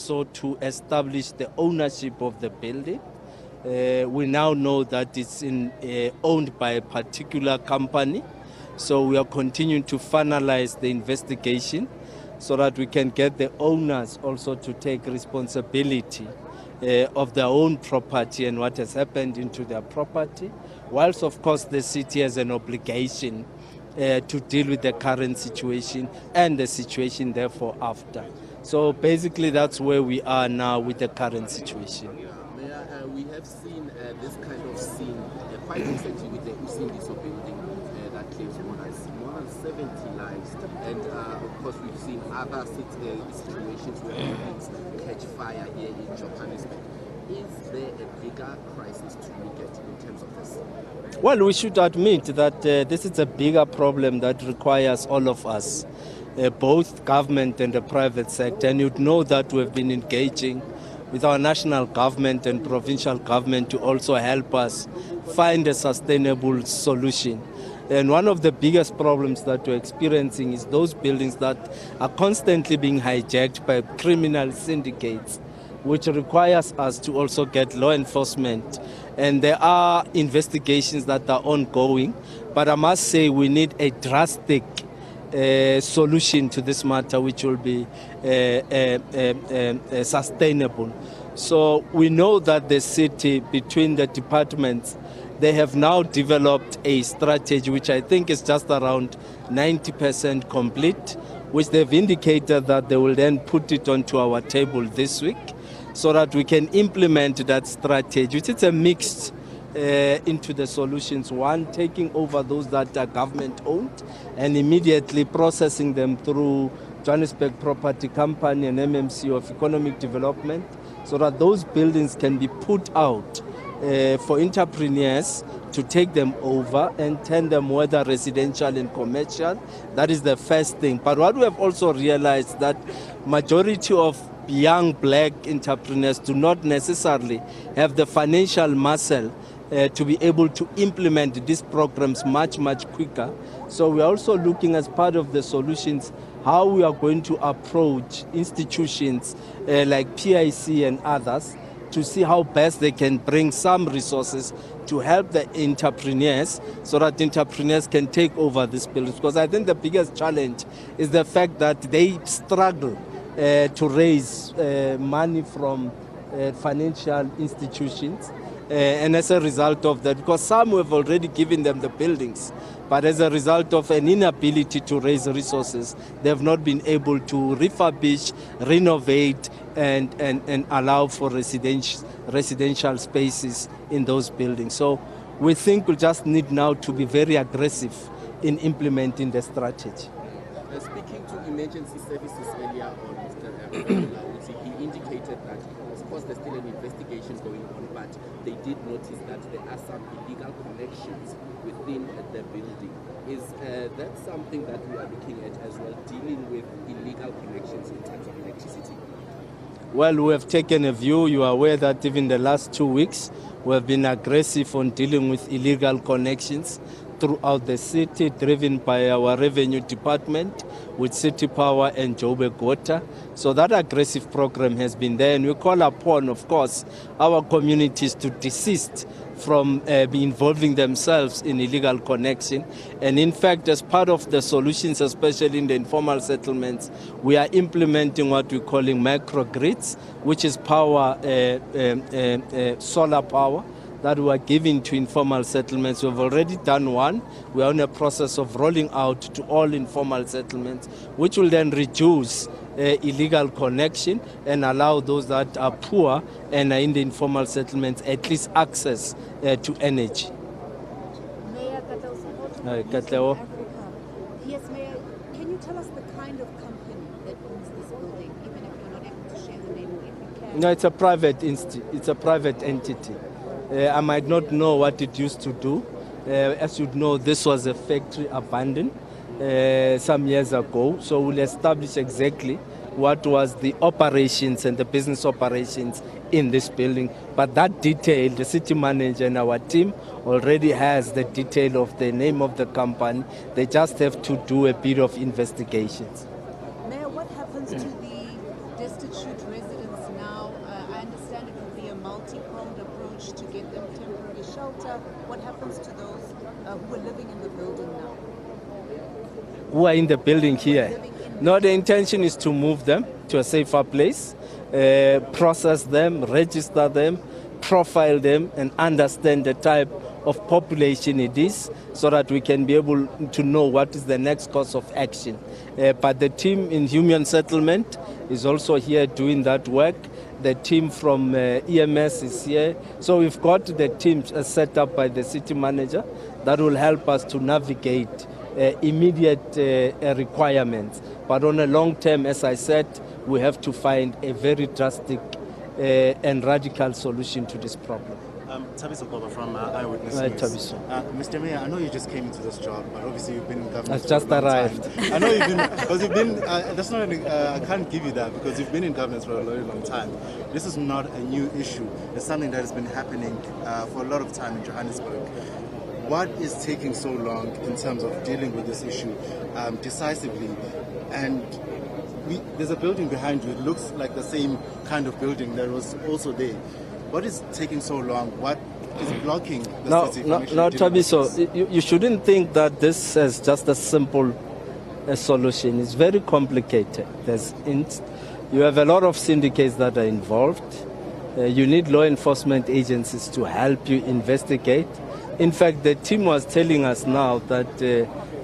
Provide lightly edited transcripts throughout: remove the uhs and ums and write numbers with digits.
also to establish the ownership of the building. We now know that it's owned by a particular company. So we are continuing to finalize the investigation so that we can get the owners also to take responsibility of their own property and what has happened into their property, whilst of course the city has an obligation to deal with the current situation and the situation therefore after. So basically that's where we are now with the current situation. Mayor, we have seen this kind of scene quite recently with the Sndf building that claims more than 70 lives, and of course we've seen other situations where buildings catch fire here in Johannesburg. Is there a bigger crisis to look at in terms of this? Well, we should admit that this is a bigger problem that requires all of us, both government and the private sector. And you'd know that we've been engaging with our national government and provincial government to also help us find a sustainable solution. And one of the biggest problems that we're experiencing is those buildings that are constantly being hijacked by criminal syndicates, which requires us to also get law enforcement. And there are investigations that are ongoing, but I must say we need a drastic solution to this matter, which will be sustainable. So we know that the city, between the departments, they have now developed a strategy which I think is just around 90% complete, which they've indicated that they will then put it onto our table this week so that we can implement that strategy, which is a mixed into the solutions. One, taking over those that are government-owned and immediately processing them through Johannesburg Property Company and MMC of Economic Development, so that those buildings can be put out for entrepreneurs to take them over and turn them whether residential and commercial. That is the first thing. But what we have also realized that majority of young black entrepreneurs do not necessarily have the financial muscle to be able to implement these programs much quicker. So we are also looking as part of the solutions how we are going to approach institutions like PIC and others to see how best they can bring some resources to help the entrepreneurs so that entrepreneurs can take over these buildings. Because I think the biggest challenge is the fact that they struggle to raise money from financial institutions. And as a result of that, because some have already given them the buildings, but as a result of an inability to raise resources, they have not been able to refurbish, renovate, and allow for residential spaces in those buildings. So we think we just need now to be very aggressive in implementing the strategy. Speaking to emergency services earlier on, Mr. he indicated that, of course, there's still an investigation going on, but they did notice that there are some illegal connections within the building. Is that something that we are looking at as well, dealing with illegal connections in terms of electricity? Well, we have taken a view. You are aware that even the last 2 weeks, we have been aggressive on dealing with illegal connections throughout the city, driven by our revenue department with City Power and Joburg Water. So that aggressive program has been there, and we call upon, of course, our communities to desist from involving themselves in illegal connection. And in fact, as part of the solutions, especially in the informal settlements, we are implementing what we're calling microgrids, which is power, solar power, that we are giving to informal settlements. We've already done one. We are in a process of rolling out to all informal settlements, which will then reduce illegal connection and allow those that are poor and are in the informal settlements at least access to energy. Mayor Katleo. Yes, Mayor, can you tell us the kind of company that owns this building, even if you're not able to share the name, or if you can? No, it's a private entity. I might not know what it used to do. As you know, this was a factory abandoned some years ago. So we'll establish exactly what was the operations and the business operations in this building. But that detail, the city manager and our team already has the detail of the name of the company. They just have to do a bit of investigations. Mayor, what happens to the destitute residents multi-pronged approach to get them temporary shelter? What happens to those who are living in the building now? Who are in the building here? No, the intention is to move them to a safer place, process them, register them, profile them, and understand the type of population it is, so that we can be able to know what is the next course of action. But the team in human settlement is also here doing that work. The team from EMS is here. So we've got the teams set up by the city manager that will help us to navigate immediate requirements. But on a long term, as I said, we have to find a very drastic and radical solution to this problem. Tabiso Koba from Eyewitness News. Mr. Mayor, I know you just came into this job, but obviously you've been in government I've just arrived. Time. I know you've been, because you've been, that's not, I can't give you that, because you've been in government for a very long time. This is not a new issue. It's something that has been happening for a lot of time in Johannesburg. What is taking so long in terms of dealing with this issue decisively? And there's a building behind you. It looks like the same kind of building that was also there. What is taking so long? What is blocking the city from No, Tabiso, you shouldn't think that this is just a simple solution. It's very complicated. You have a lot of syndicates that are involved. You need law enforcement agencies to help you investigate. In fact, the team was telling us now that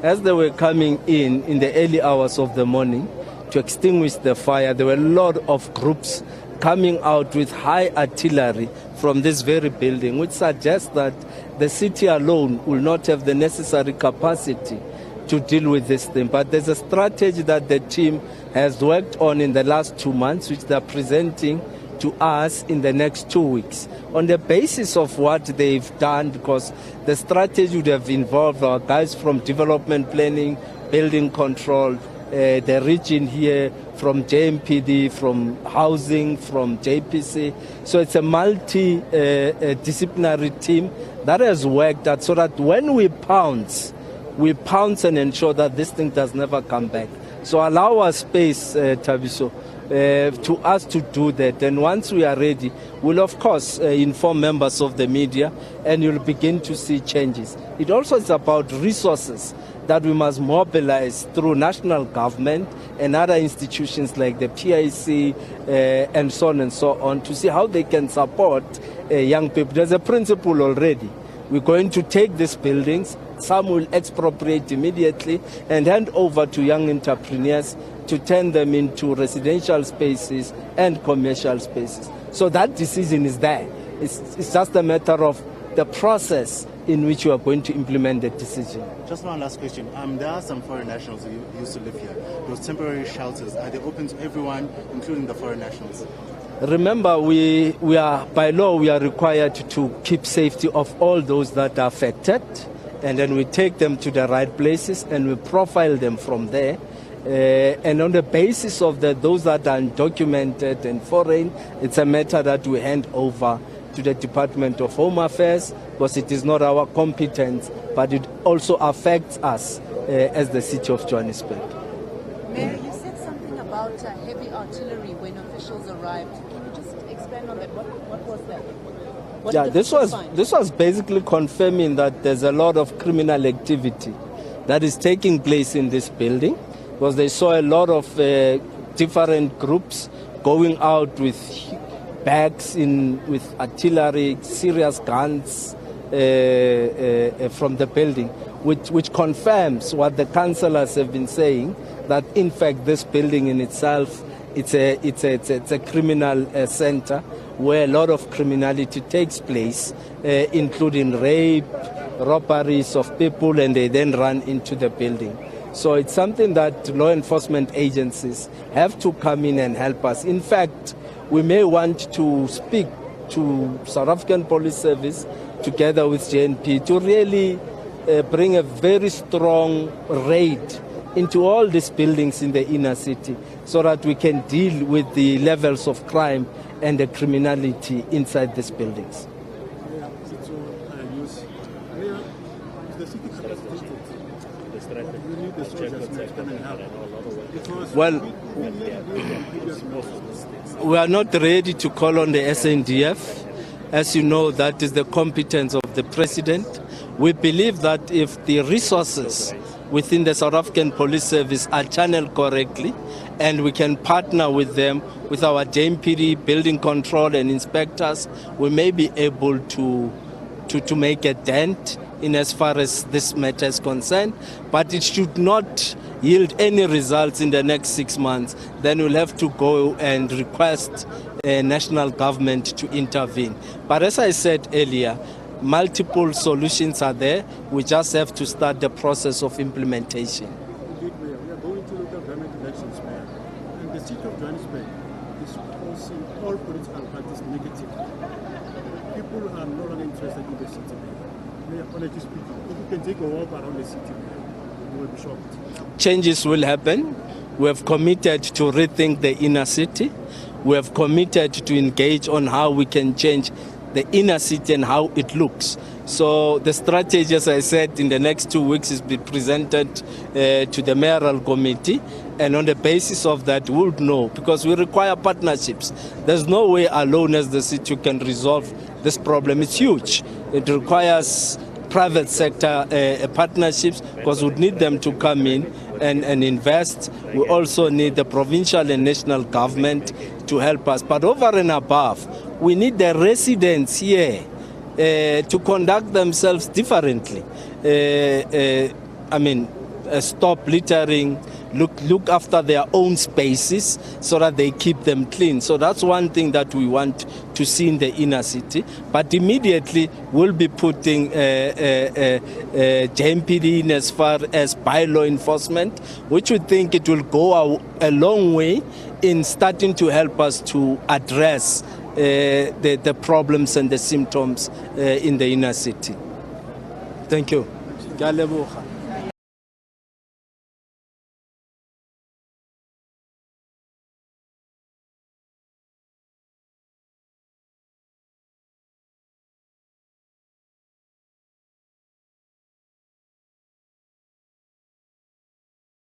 as they were coming in the early hours of the morning to extinguish the fire, there were a lot of groups coming out with high artillery from this very building, which suggests that the city alone will not have the necessary capacity to deal with this thing. But there's a strategy that the team has worked on in the last 2 months, which they're presenting to us in the next 2 weeks. On the basis of what they've done, because the strategy would have involved our guys from development planning, building control, the region here, from JMPD, from housing, from JPC. So it's a multi-disciplinary team that has worked out so that when we pounce and ensure that this thing does never come back. So allow us space, Tabiso, to us to do that. And once we are ready, we'll of course inform members of the media, and you'll begin to see changes. It also is about resources that we must mobilize through national government and other institutions like the PIC and so on and so on, to see how they can support young people. There's a principle already. We're going to take these buildings, some will expropriate immediately and hand over to young entrepreneurs to turn them into residential spaces and commercial spaces. So that decision is there. It's just a matter of the process in which you are going to implement the decision. Just one last question. There are some foreign nationals who used to live here. Those temporary shelters, are they open to everyone, including the foreign nationals? Remember, we are by law, we are required to keep safety of all those that are affected, and then we take them to the right places and we profile them from there. And on the basis of those that are undocumented and foreign, it's a matter that we hand over to the Department of Home Affairs, because it is not our competence, but it also affects us as the city of Johannesburg. Mayor, you said something about heavy artillery when officials arrived. Can you just expand on that? What was that? This was basically confirming that there's a lot of criminal activity that is taking place in this building, because they saw a lot of different groups going out with bags with artillery, serious guns from the building, which confirms what the councillors have been saying, that in fact this building in itself, it's a criminal center where a lot of criminality takes place, including rape, robberies of people, and they then run into the building. So it's something that law enforcement agencies have to come in and help us. In fact, we may want to speak to South African Police Service together with JNP to really bring a very strong raid into all these buildings in the inner city, so that we can deal with the levels of crime and the criminality inside these buildings. Well, we are not ready to call on the Sndf. As you know, that is the competence of the president. We believe that if the resources within the South African Police Service are channeled correctly, and we can partner with them, with our JMPD, building control and inspectors, we may be able to make a dent in as far as this matter is concerned, but it should not yield any results in the next 6 months. Then we'll have to go and request a national government to intervene. But as I said earlier, multiple solutions are there. We just have to start the process of implementation. Indeed, we are going to local government elections, Mayor. And the city of Johannesburg is also all political parties negative. People are no longer interested in the city. Mayor, honestly speaking, if you can take a walk around the city, you will be shocked. Changes will happen. We have committed to rethink the inner city. We have committed to engage on how we can change the inner city and how it looks. So the strategy, as I said, in the next 2 weeks is be presented to the mayoral committee, and on the basis of that we'll know, because we require partnerships. There's no way alone as the city can resolve this problem. It's huge. It requires private sector partnerships, because we need them to come in and invest. We also need the provincial and national government to help us. But over and above, we need the residents here to conduct themselves differently. Stop littering, look after their own spaces so that they keep them clean. So that's one thing that we want to see in the inner city. But immediately we'll be putting JMPD in as far as bylaw enforcement, which we think it will go a long way in starting to help us to address the problems and the symptoms in the inner city. Thank you.